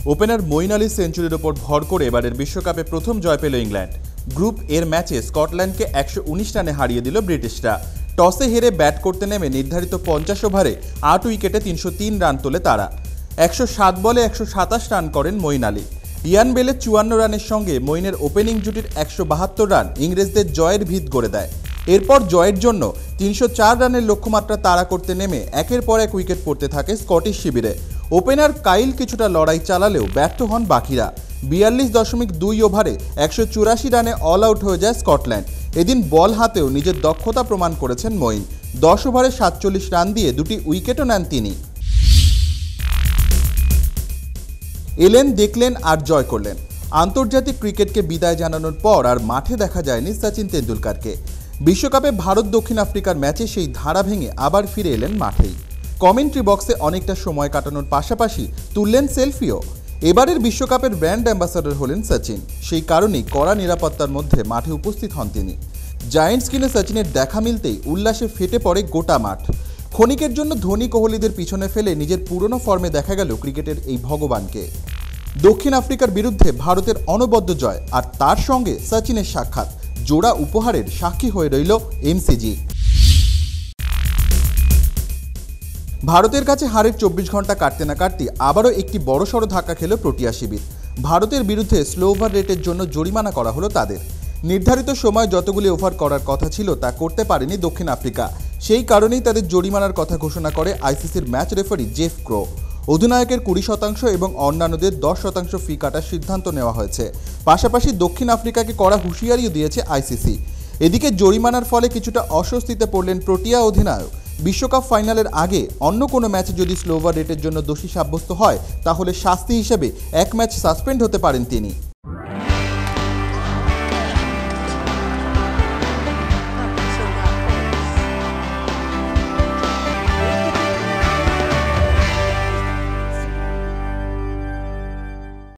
Opener Moin আলীর সেঞ্চুরির ওপর ভর করে এবারের বিশ্বকাপে প্রথম জয় পেল ইংল্যান্ড। গ্রুপ এর ম্যাচে স্কটল্যান্ডকে 119 রানে হারিয়ে দিল ব্রিটিশরা। টসে হেরে ব্যাট করতে নেমে নির্ধারিত 50 ওভারে 8 উইকেটে 303 রান তোলে তারা। 107 বলে 127 রান করেন মঈন আলী। ইয়ান বেলের 54 রানের সঙ্গে মঈনের ওপেনিং জুটির 172 রান ইংরেজদের জয়ের ভিত গড়ে দেয়। এরপর জয়ের জন্য 304 রানের লক্ষ্যমাত্রা তাড়া করতে নেমে একের পর এক উইকেট পড়তে থাকে স্কটিশ শিবিরে। ওপেনার কাইল কিছুটা লড়াই চালালেও ব্যর্থ হন বাকিরা। 42.2 ওভারে 184 রানে অল আউট হয়ে যায় স্কটল্যান্ড। এদিন বল হাতেও নিজের দক্ষতা প্রমাণ করেছেন মঈন। 10 ওভারে 47 রান দিয়ে 2টি উইকেটও নেন তিনি। এলেন, দেখলেন আর জয় করলেন। আন্তর্জাতিক ক্রিকেটকে বিদায় জানানোর পর আর মাঠে দেখা যায়নি সচিন তেন্ডুলকরকে। বিশ্বকাপে ভারত দক্ষিণ আফ্রিকার ম্যাচে সেই ধারা ভেঙে আবার ফিরে এলেন মাঠেই। কমেন্ট্রি বক্সে অনেকটা সময় কাটানোর পাশাপাশি তুললেন সেলফিও। এবারের বিশ্বকাপের ব্র্যান্ড অ্যাম্বাসাডর হলেন সচিন। সেই কারণেই কড়া নিরাপত্তার মধ্যে মাঠে উপস্থিত হন তিনি। জায়ান্ট স্ক্রিনে সচিনের দেখা মিলতেই উল্লাসে ফেটে পড়ে গোটা মাঠ। ক্ষণিকের জন্য ধোনি কোহলিদের পিছনে ফেলে নিজের পুরনো ফর্মে দেখা গেল ক্রিকেটের এই ভগবানকে। দক্ষিণ আফ্রিকার বিরুদ্ধে ভারতের অনবদ্য জয় আর তার সঙ্গে সচিনের সাক্ষাৎ জোড়া উপহারের সাক্ষী হয়ে রইল এমসিজি। ভারতের কাছে হারের 24 ঘন্টা কাটতে না কাটতে আবারও একটি বড়সড় ধাক্কা খেল প্রোটিয়া শিবির। ভারতের বিরুদ্ধে স্লো ওভার রেটের জন্য জরিমানা করা হলো তাদের। নির্ধারিত সময় যতগুলি ওভার করার কথা ছিল তা করতে পারেনি দক্ষিণ আফ্রিকা। সেই কারণেই তাদের জরিমানার কথা ঘোষণা করে আইসিসির ম্যাচ রেফারি জেফ ক্রো। অধিনায়কের 20% এবং অন্যান্যদের 10% ফি কাটার সিদ্ধান্ত নেওয়া হয়েছে। পাশাপাশি দক্ষিণ আফ্রিকাকে কড়া হুঁশিয়ারিও দিয়েছে আইসিসি। এদিকে জরিমানার ফলে কিছুটা অস্বস্তিতে পড়লেন প্রোটিয়া অধিনায়ক। বিশ্বকাপ ফাইনালের আগে অন্য কোনো ম্যাচে যদি স্লো ওভার রেটের জন্য দোষী সাব্যস্ত হয় তাহলে শাস্তি হিসেবে 1 ম্যাচ সাসপেন্ড হতে পারেন তিনি।